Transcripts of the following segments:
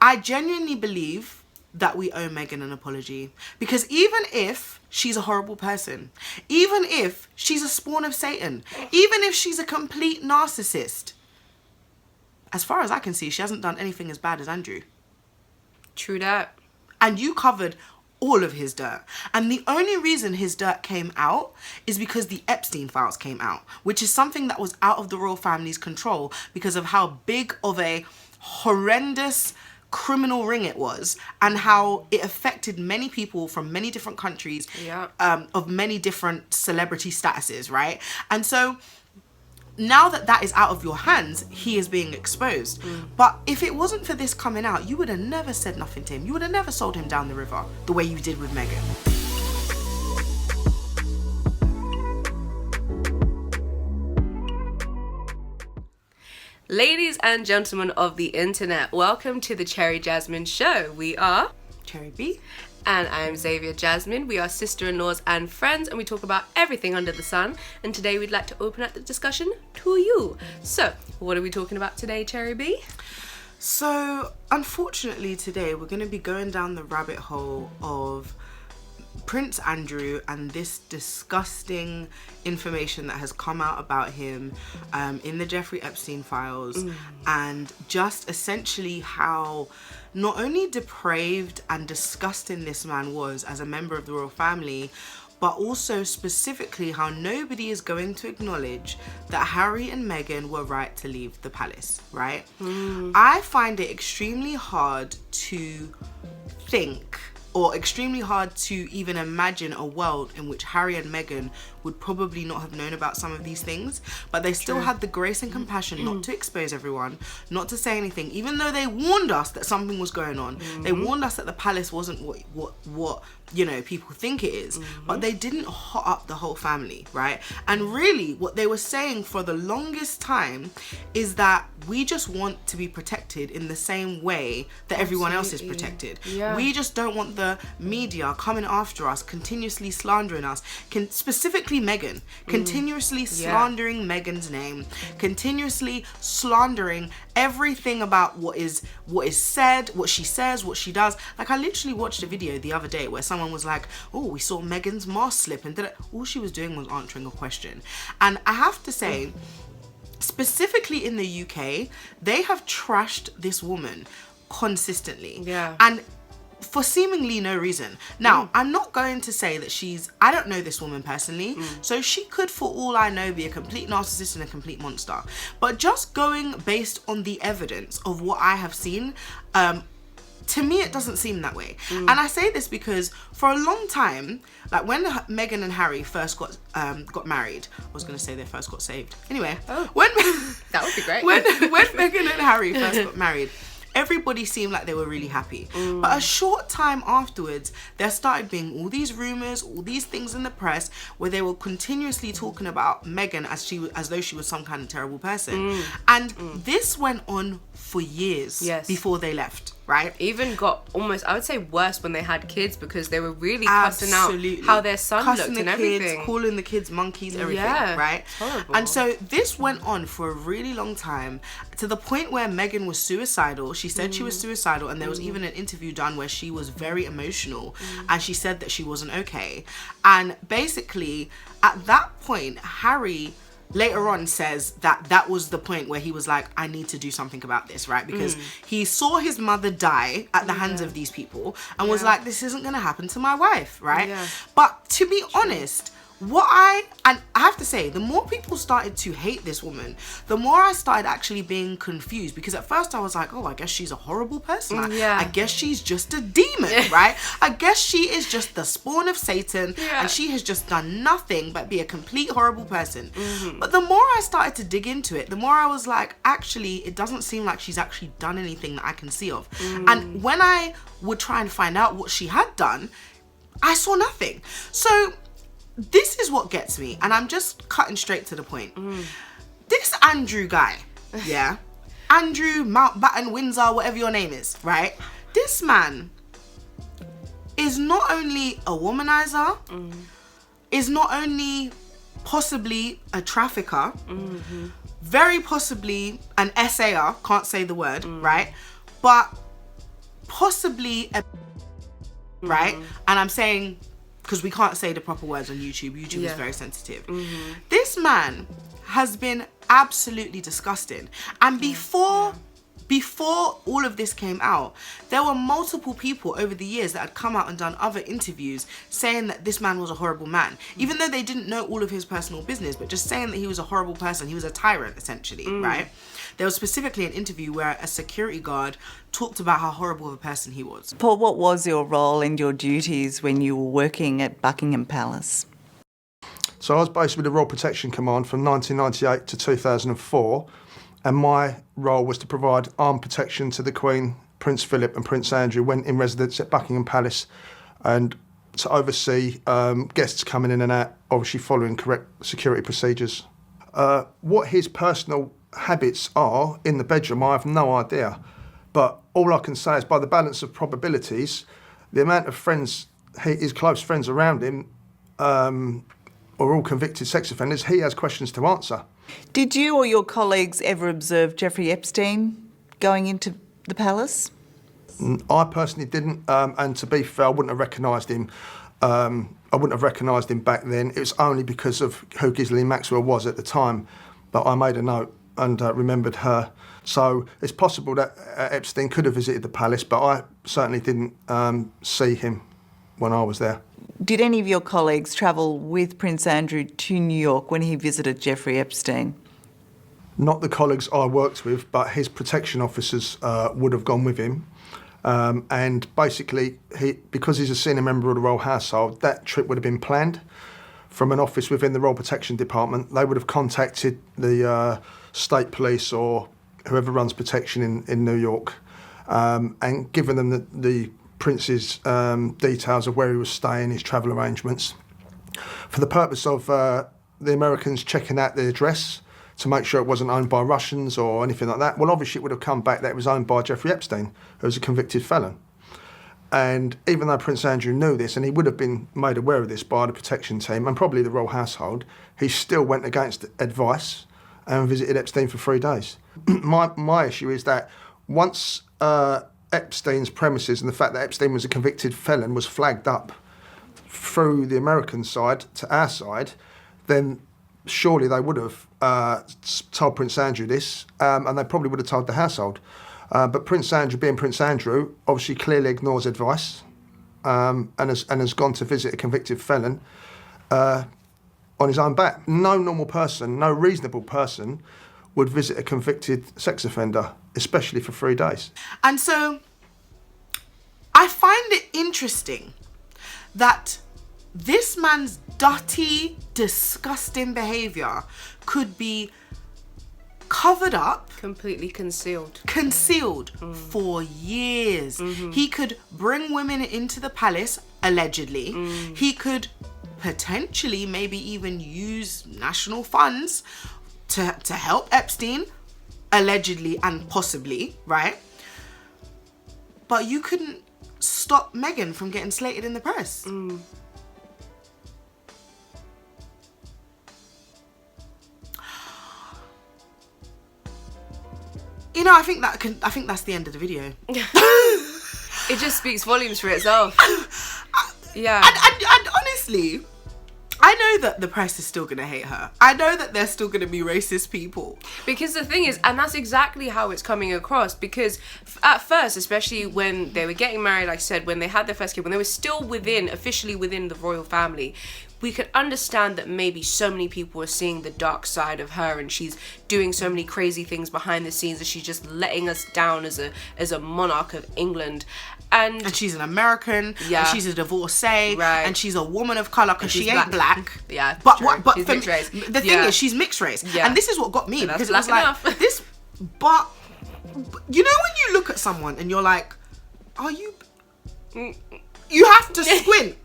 I genuinely believe that we owe Meghan an apology. Because even if she's a horrible person, even if she's a spawn of Satan, even if she's a complete narcissist, as far as I can see, she hasn't done anything as bad as Andrew. True that. And you covered all of his dirt. And the only reason his dirt came out is because the Epstein files came out, which is something that was out of the royal family's control because of how big of a horrendous criminal ring it was and how it affected many people from many different countries, of many different celebrity statuses, right? And so now that that is out of your hands, he is being exposed. But if it wasn't for this coming out, you would have never said nothing to him. You would have never sold him down the river the way you did with Meghan. Ladies and gentlemen of the internet, welcome to the Cherry Jazmine Show. We are Cherry B. And I am Xavia Jazmine. We are sister-in-laws and friends, and we talk about everything under the sun. And today we'd like to open up the discussion to you. So, what are we talking about today, Cherry B? So, unfortunately today we're going to be going down the rabbit hole of Prince Andrew and this disgusting information that has come out about him in the Jeffrey Epstein files, and just essentially how not only depraved and disgusting this man was as a member of the royal family, but also specifically how nobody is going to acknowledge that Harry and Meghan were right to leave the palace, right? I find it extremely hard to think, or extremely hard to even imagine a world in which Harry and Meghan would probably not have known about some of these things, but they still had the grace and compassion not to expose everyone, not to say anything, even though they warned us that something was going on. They warned us that the palace wasn't what you know, people think it is, but they didn't hot up the whole family, right? And really what they were saying for the longest time is that we just want to be protected in the same way that everyone else is protected. We just don't want the media coming after us, continuously slandering us, specifically Meghan, continuously slandering Meghan's name, continuously slandering everything about what is said, what she says, what she does. Like, I literally watched a video the other day where someone was like, oh, we saw Meghan's mask slip, and all she was doing was answering a question. And I have to say, specifically in the UK, they have trashed this woman consistently. And for seemingly no reason. Now, I'm not going to say that I don't know this woman personally, so she could, for all I know, be a complete narcissist and a complete monster. But just going based on the evidence of what I have seen, to me, it doesn't seem that way. And I say this because for a long time, like when Meghan and Harry first got married, I was going to say they first got saved. Anyway, that would be great. When Meghan and Harry first got married, everybody seemed like they were really happy. But a short time afterwards, there started being all these rumors, all these things in the press where they were continuously talking about Meghan as though she was some kind of terrible person. And this went on for years before they left, right? Even got almost, I would say, worse when they had kids, because they were really cussing out how their son looked and everything. Kids, calling the kids monkeys, everything, right? Horrible. And so this went on for a really long time, to the point where Meghan was suicidal. She said she was suicidal, and there was even an interview done where she was very emotional and she said that she wasn't okay. And basically, at that point, Harry later on says that was the point where he was like, I need to do something about this, right? Because he saw his mother die at the hands of these people and was like, this isn't going to happen to my wife, right? But to be honest, and I have to say, the more people started to hate this woman, the more I started actually being confused, because at first I was like, oh, I guess she's a horrible person. I guess she's just a demon, right? I guess she is just the spawn of Satan, and she has just done nothing but be a complete horrible person. But the more I started to dig into it, the more I was like, actually, it doesn't seem like she's actually done anything that I can see of. And when I would try and find out what she had done, I saw nothing. So this is what gets me, and I'm just cutting straight to the point. This Andrew guy, Andrew Mountbatten Windsor, whatever your name is, right? This man is not only a womanizer, is not only possibly a trafficker, very possibly an SAer, can't say the word, right? But possibly a right? And I'm saying, because we can't say the proper words on YouTube. YouTube is very sensitive. This man has been absolutely disgusting. And before all of this came out, there were multiple people over the years that had come out and done other interviews saying that this man was a horrible man, even though they didn't know all of his personal business, but just saying that he was a horrible person. He was a tyrant, essentially, right? There was specifically an interview where a security guard talked about how horrible of a person he was. Paul, what was your role and your duties when you were working at Buckingham Palace? So I was based with the Royal Protection Command from 1998 to 2004, and my role was to provide armed protection to the Queen, Prince Philip and Prince Andrew when in residence at Buckingham Palace, and to oversee guests coming in and out, obviously following correct security procedures. What his personal habits are in the bedroom, I have no idea. But all I can say is by the balance of probabilities, the amount of friends, his close friends around him, are all convicted sex offenders. He has questions to answer. Did you or your colleagues ever observe Jeffrey Epstein going into the palace? I personally didn't, and to be fair, I wouldn't have recognised him. I wouldn't have recognised him back then. It was only because of who Ghislaine Maxwell was at the time that I made a note and remembered her. So it's possible that Epstein could have visited the palace, but I certainly didn't see him when I was there. Did any of your colleagues travel with Prince Andrew to New York when he visited Jeffrey Epstein? Not the colleagues I worked with, but his protection officers would have gone with him. And basically, because he's a senior member of the royal household, that trip would have been planned from an office within the Royal Protection Department. They would have contacted the state police or whoever runs protection in New York and given them the Prince's details of where he was staying, his travel arrangements, for the purpose of the Americans checking out the address to make sure it wasn't owned by Russians or anything like that. Well, obviously it would have come back that it was owned by Jeffrey Epstein, who was a convicted felon. And even though Prince Andrew knew this, and he would have been made aware of this by the protection team and probably the royal household, he still went against advice and visited Epstein for 3 days. My issue is that once Epstein's premises and the fact that Epstein was a convicted felon was flagged up through the American side to our side, then surely they would have told Prince Andrew this, and they probably would have told the household. But Prince Andrew, being Prince Andrew, obviously clearly ignores advice and has gone to visit a convicted felon on his own back. No normal person, no reasonable person would visit a convicted sex offender, especially for 3 days. And so I find it interesting that this man's dirty, disgusting behaviour could be covered up, completely concealed for years. He could bring women into the palace, allegedly. He could potentially maybe even use national funds to help Epstein, allegedly and possibly, right? But you couldn't stop Meghan from getting slated in the press. You know, I think that's the end of the video. It just speaks volumes for itself. Yeah. And honestly, I know that the press is still going to hate her. I know that there's still going to be racist people. Because the thing is, and that's exactly how it's coming across, because at first, especially when they were getting married, like I said, when they had their first kid, when they were still officially within the royal family, we could understand that maybe so many people were seeing the dark side of her and she's doing so many crazy things behind the scenes and she's just letting us down as a monarch of England. And she's an American, and she's a divorcee, right, and she's a woman of colour because she ain't black. Yeah, but true. but she's mixed race. The thing is, she's mixed race, and this is what got me, because it was like this. But you know when you look at someone and you're like, are you? You have to squint.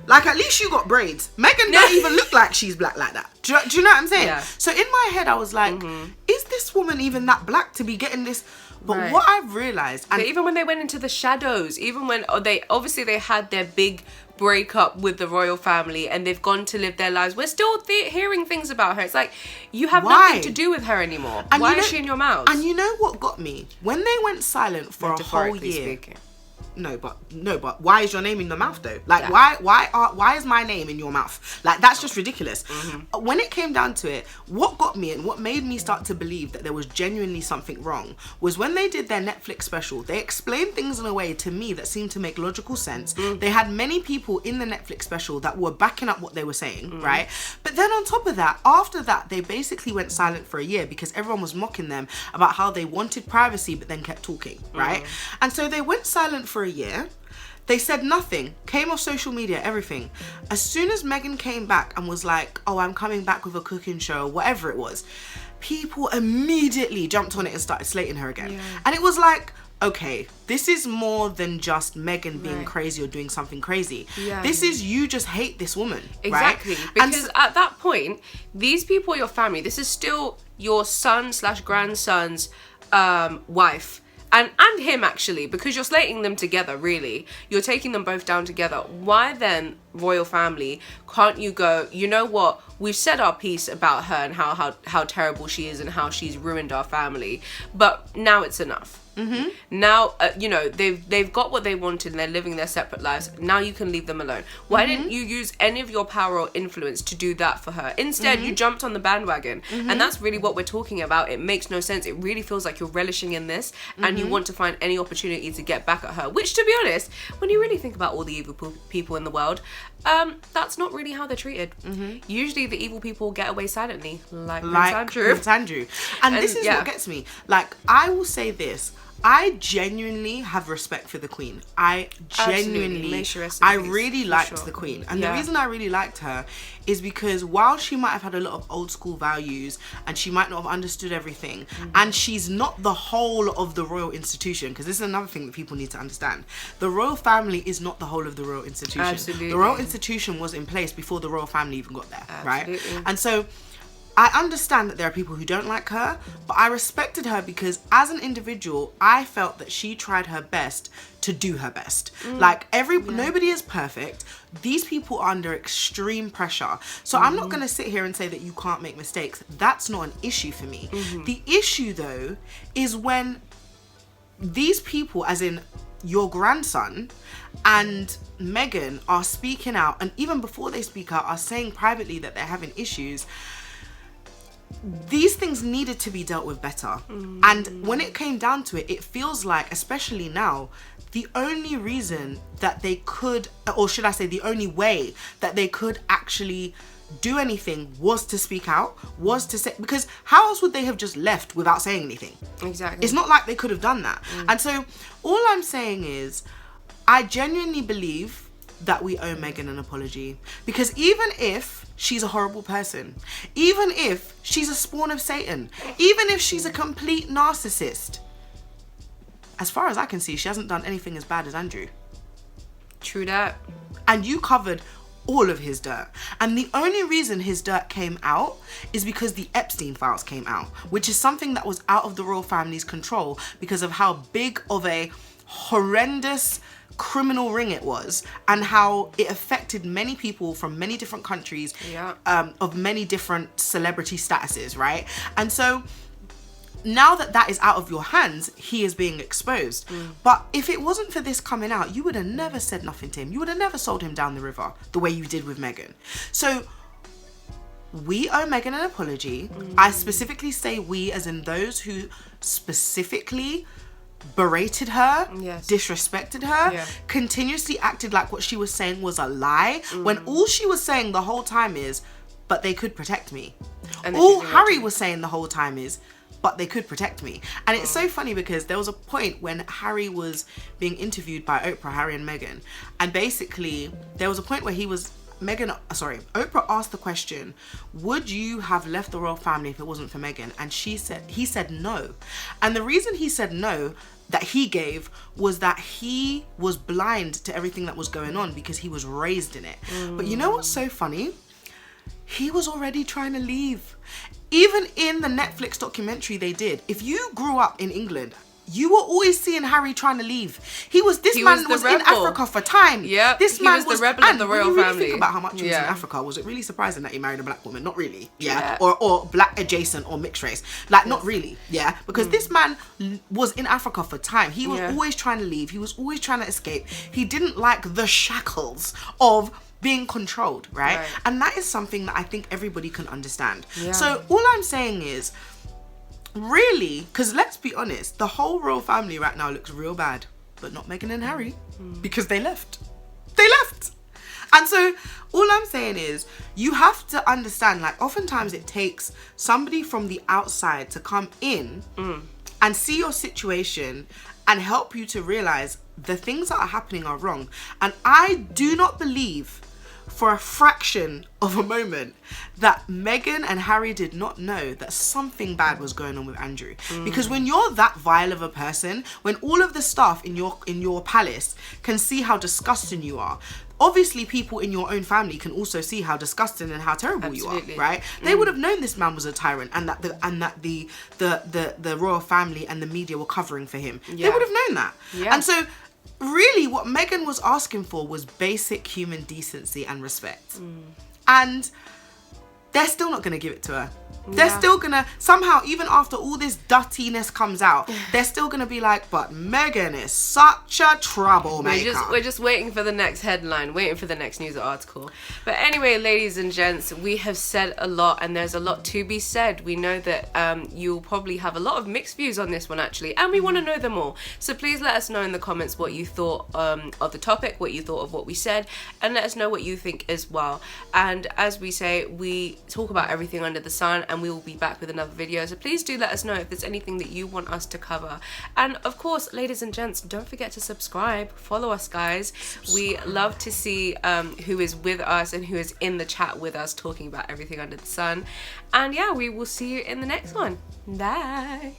Like, at least you got braids. Meghan don't even look like she's black like that. Do you know what I'm saying? Yeah. So in my head, I was like, is this woman even that black to be getting this But Right. what I've realised, and But even when they went into the shadows, even when they had their big breakup with the royal family and they've gone to live their lives, we're still hearing things about her. It's like, you have Why? nothing to do with her anymore. And Why you is know- she in your mouth? And you know what got me? When they went silent for a whole Metaphorically year. speaking. No, but why is your name in the mouth though? Like, Yeah. why is my name in your mouth? Like, that's just ridiculous. Mm-hmm. When it came down to it, what got me and what made me start to believe that there was genuinely something wrong was when they did their Netflix special. They explained things in a way to me that seemed to make logical sense. They had many people in the Netflix special that were backing up what they were saying, right? But then on top of that, after that, they basically went silent for a year because everyone was mocking them about how they wanted privacy but then kept talking, right? And so they went silent for a year. They said nothing, came off social media, everything. As soon as Meghan came back and was like, oh, I'm coming back with a cooking show, whatever it was, people immediately jumped on it and started slating her again. Yeah. And it was like, okay, this is more than just Meghan being Right. crazy or doing something crazy. Yeah. This is you just hate this woman, Exactly. right? Because at that point, these people are your family. This is still your son/grandson's wife. And him, actually, because you're slating them together, really. You're taking them both down together. Why then, royal family, can't you go, you know what? We've said our piece about her and how terrible she is and how she's ruined our family. But now it's enough. Mm-hmm. Now, they've got what they wanted and they're living their separate lives. Now you can leave them alone. Why didn't you use any of your power or influence to do that for her? Instead, you jumped on the bandwagon. And that's really what we're talking about. It makes no sense. It really feels like you're relishing in this and you want to find any opportunity to get back at her. Which, to be honest, when you really think about all the evil people in the world, that's not really how they're treated. Usually the evil people get away silently, like Prince Andrew. And this is what gets me. Like, I will say this. I genuinely have respect for the Queen. I genuinely, May she rest in I peace, really for liked sure. the Queen. And Yeah. the reason I really liked her is because while she might have had a lot of old school values and she might not have understood everything, and she's not the whole of the royal institution, because this is another thing that people need to understand. The royal family is not the whole of the royal institution. Absolutely. The royal institution was in place before the royal family even got there, right? Absolutely. And so I understand that there are people who don't like her, but I respected her because as an individual, I felt that she tried her best to do her best. Like, nobody is perfect. These people are under extreme pressure. So I'm not going to sit here and say that you can't make mistakes. That's not an issue for me. The issue, though, is when these people, as in your grandson and Meghan, are speaking out, and even before they speak out, are saying privately that they're having issues. These things needed to be dealt with better. And when it came down to it, it feels like, especially now, the only reason that they could, or should I say the only way that they could actually do anything was to speak out, was to say, because how else would they have just left without saying anything? Exactly. It's not like they could have done that. And so all I'm saying is, I genuinely believe that we owe Meghan an apology. Because even if she's a horrible person, even if she's a spawn of Satan, even if she's a complete narcissist, as far as I can see, she hasn't done anything as bad as Andrew. True that. And you covered all of his dirt. And the only reason his dirt came out is because the Epstein files came out, which is something that was out of the royal family's control because of how big of a horrendous criminal ring it was and how it affected many people from many different countries, of many different celebrity statuses, right? And so now that that is out of your hands, he is being exposed. But if it wasn't for this coming out, you would have never said nothing to him. You would have never sold him down the river the way you did with Meghan. So we owe Meghan an apology. I specifically say we as in those who specifically berated her, disrespected her, continuously acted like what she was saying was a lie, when all she was saying the whole time is, but they could protect me. And all Harry was saying the whole time is, but they could protect me. And it's so funny because there was a point when Harry was being interviewed by Oprah, Harry and Meghan, and basically there was a point where Oprah asked the question, would you have left the royal family if it wasn't for Meghan? And he said no. And the reason he said no that he gave was that he was blind to everything that was going on because he was raised in it. But you know what's so funny? He was already trying to leave. Even in the Netflix documentary they did, if you grew up in England, you were always seeing Harry trying to leave. He was the in rebel. Africa for time. Yeah, this he man was the rebel of the royal when you really family. think about how much he was in Yeah. Africa, was it really surprising that he married a black woman? Not really. Yeah. Yeah. Or black adjacent or mixed race. Like, not really. Yeah. Because this man was in Africa for time. He was Yeah. always trying to leave. He was always trying to escape. He didn't like the shackles of being controlled, right? And that is something that I think everybody can understand. Yeah. So all I'm saying is, really, because let's be honest, the whole royal family right now looks real bad, but not Meghan and Harry, because they left. They left. And so all I'm saying is, you have to understand, like, oftentimes it takes somebody from the outside to come in and see your situation and help you to realize the things that are happening are wrong. And I do not believe for a fraction of a moment that Meghan and Harry did not know that something bad was going on with Andrew. Because when you're that vile of a person, when all of the staff in your palace can see how disgusting you are, obviously people in your own family can also see how disgusting and how terrible Absolutely. you are, right? They would have known this man was a tyrant and that the royal family and the media were covering for him. They Yeah. would have known that. Yeah. And so really what Meghan was asking for was basic human decency and respect. And they're still not going to give it to her. They're still going to, somehow, even after all this dirtiness comes out, they're still going to be like, but Meghan is such a troublemaker. We're just waiting for the next headline, waiting for the next news article. But anyway, ladies and gents, we have said a lot and there's a lot to be said. We know that you'll probably have a lot of mixed views on this one, actually, and we want to know them all. So please let us know in the comments what you thought of the topic, what you thought of what we said, and let us know what you think as well. And as we say, we talk about everything under the sun, and we will be back with another video. So please do let us know if there's anything that you want us to cover. And of course, ladies and gents, don't forget to subscribe. Follow us, guys. We love to see who is with us and who is in the chat with us talking about everything under the sun. And yeah, we will see you in the next one. Bye.